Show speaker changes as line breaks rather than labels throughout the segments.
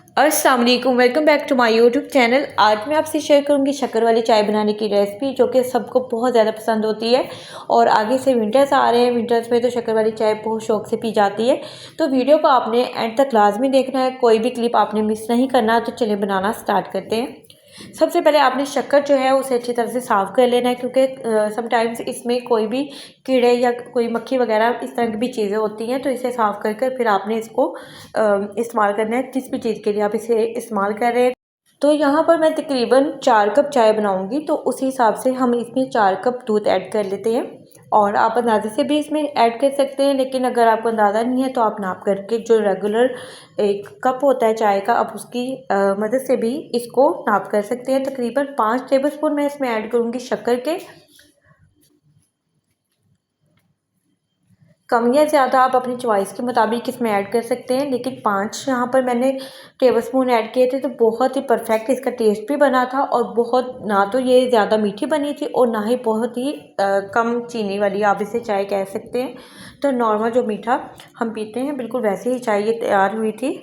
अस्सलाम वालेकुम, welcome back to my YouTube channel. आज मैं आपसे शेयर करूंगी शक्कर वाली चाय बनाने की रेसिपी, जो कि सबको बहुत ज़्यादा पसंद होती है। और आगे से विंटर्स आ रहे हैं, विंटर्स में तो शक्कर वाली चाय बहुत शौक से पी जाती है। तो वीडियो को आपने एंड तक लाजमी देखना है, कोई भी क्लिप आपने मिस नहीं करना। तो चलिए बनाना स्टार्ट करते हैं। सबसे पहले आपने शक्कर जो है उसे अच्छी तरह से साफ़ कर लेना है, क्योंकि समटाइम्स इसमें कोई भी कीड़े या कोई मक्खी वगैरह इस तरह की भी चीज़ें होती हैं। तो इसे साफ़ कर कर फिर आपने इसको इस्तेमाल करना है, जिस भी चीज़ के लिए आप इसे इस्तेमाल कर रहे हैं। तो यहाँ पर मैं तकरीबन 4 कप चाय बनाऊँगी, तो उसी हिसाब से हम इसमें 4 कप दूध ऐड कर लेते हैं। और आप अंदाजे से भी इसमें ऐड कर सकते हैं, लेकिन अगर आपको अंदाज़ा नहीं है तो आप नाप करके, जो रेगुलर एक कप होता है चाय का, आप उसकी मदद से भी इसको नाप कर सकते हैं। तकरीबन 5 टेबलस्पून मैं इसमें ऐड करूँगी शक्कर के। कम या ज़्यादा आप अपनी चॉइस के मुताबिक इसमें ऐड कर सकते हैं, लेकिन 5 यहाँ पर मैंने टेबलस्पून ऐड किए थे, तो बहुत ही परफेक्ट इसका टेस्ट भी बना था। और बहुत ना तो ये ज़्यादा मीठी बनी थी और ना ही बहुत ही कम चीनी वाली आप इसे चाय कह सकते हैं। तो नॉर्मल जो मीठा हम पीते हैं, बिल्कुल वैसे ही चाय ये तैयार हुई थी।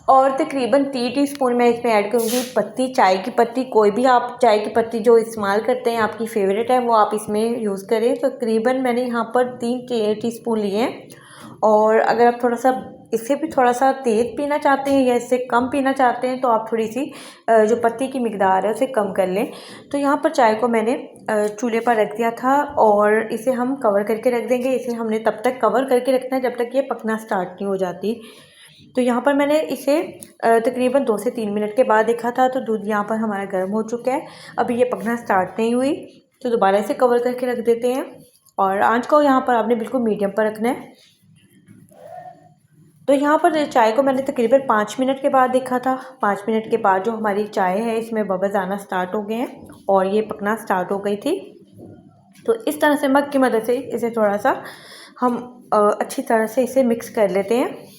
और तकरीबन 3 टीस्पून मैं इसमें ऐड करूँगी पत्ती, चाय की पत्ती। कोई भी आप चाय की पत्ती जो इस्तेमाल करते हैं, आपकी फेवरेट है, वो आप इसमें यूज़ करें। तो तकरीबन मैंने यहाँ पर 3 टीस्पून लिए हैं। और अगर आप थोड़ा सा इससे भी थोड़ा सा तेज़ पीना चाहते हैं या इससे कम पीना चाहते हैं, तो आप थोड़ी सी जो पत्ती की मिकदार है उसे कम कर लें। तो यहाँ पर चाय को मैंने चूल्हे पर रख दिया था और इसे हम कवर करके रख देंगे। इसे हमने तब तक कवर करके रखना है जब तक ये पकना स्टार्ट नहीं हो जाती। तो यहाँ पर मैंने इसे तकरीबन 2 से 3 मिनट के बाद देखा था, तो दूध यहाँ पर हमारा गर्म हो चुका है। अभी ये पकना स्टार्ट नहीं हुई, तो दोबारा इसे कवर करके रख देते हैं। और आंच को यहाँ पर आपने बिल्कुल मीडियम पर रखना है। तो यहाँ पर चाय को मैंने तकरीबन 5 मिनट के बाद देखा था। 5 मिनट के बाद जो हमारी चाय है, इसमें बबल्स आना स्टार्ट हो गए हैं और ये पकना स्टार्ट हो गई थी। तो इस तरह से मग की मदद से इसे थोड़ा सा हम अच्छी तरह से इसे मिक्स कर लेते हैं।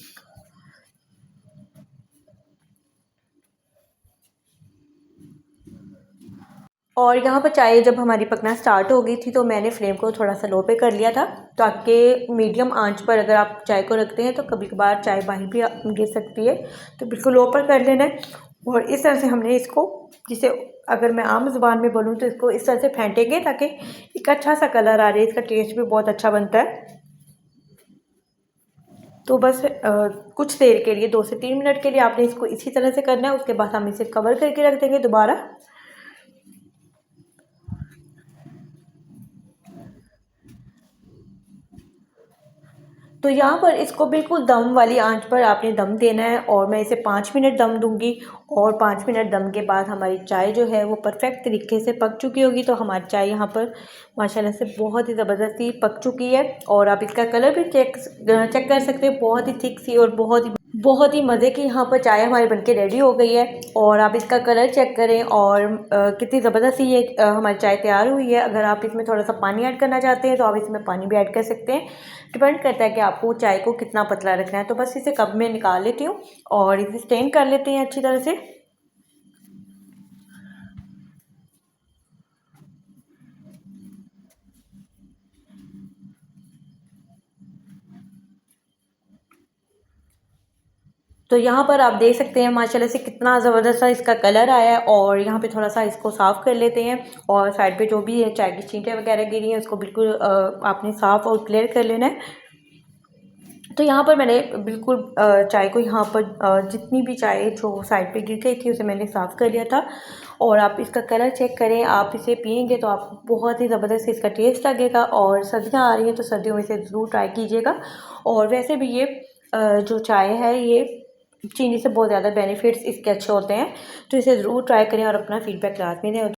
और यहाँ पर चाय जब हमारी पकना स्टार्ट हो गई थी, तो मैंने फ्लेम को थोड़ा सा लो पे कर लिया था, ताकि मीडियम आंच पर अगर आप चाय को रखते हैं तो कभी कभार चाय बाहर भी गिर सकती है। तो बिल्कुल लो पर कर लेना है। और इस तरह से हमने इसको, जिसे अगर मैं आम ज़ुबान में बोलूँ तो इसको इस तरह से फेंटेंगे, ताकि एक अच्छा सा कलर आ रहा है। इसका टेस्ट भी बहुत अच्छा बनता है। तो बस कुछ देर के लिए 2 से 3 मिनट के लिए आपने इसको इसी तरह से करना है। उसके बाद हम इसे कवर करके रख देंगे दोबारा। तो यहाँ पर इसको बिल्कुल दम वाली आंच पर आपने दम देना है, और मैं इसे 5 मिनट दम दूंगी। और 5 मिनट दम के बाद हमारी चाय जो है वो परफेक्ट तरीके से पक चुकी होगी। तो हमारी चाय यहाँ पर माशाल्लाह से बहुत ही ज़बरदस्ती पक चुकी है। और आप इसका कलर भी चेक चेक कर सकते हैं, बहुत ही थिक सी और बहुत ही मज़े की यहाँ पर चाय हमारी बनके रेडी हो गई है। और आप इसका कलर चेक करें, और कितनी ज़बरदस्त ये हमारी चाय तैयार हुई है। अगर आप इसमें थोड़ा सा पानी ऐड करना चाहते हैं, तो आप इसमें पानी भी ऐड कर सकते हैं। डिपेंड करता है कि आपको चाय को कितना पतला रखना है। तो बस इसे कप में निकाल लेती हूँ और इसे स्टेन कर लेते हैं अच्छी तरह से। तो यहाँ पर आप देख सकते हैं माशाल्लाह से कितना ज़बरदस्त सा इसका कलर आया है। और यहाँ पे थोड़ा सा इसको साफ़ कर लेते हैं, और साइड पे जो भी है चाय की छींटे वगैरह गिरी हैं, उसको बिल्कुल आपने साफ़ और क्लियर कर लेना है। तो यहाँ पर मैंने बिल्कुल चाय को यहाँ पर जितनी भी चाय जो साइड पे गिर गई थी, उसे मैंने साफ़ कर लिया था। और आप इसका कलर चेक करें, आप इसे पियेंगे तो आपको बहुत ही ज़बरदस्त इसका टेस्ट लगेगा। और सर्दियाँ आ रही हैं, तो सर्दियों में इसे ज़रूर ट्राई कीजिएगा। और वैसे भी ये जो चाय है, ये चीनी से बहुत ज़्यादा बेनिफिट्स इसके अच्छे होते हैं। तो इसे ज़रूर ट्राई करें और अपना फ़ीडबैक लाजमी दें।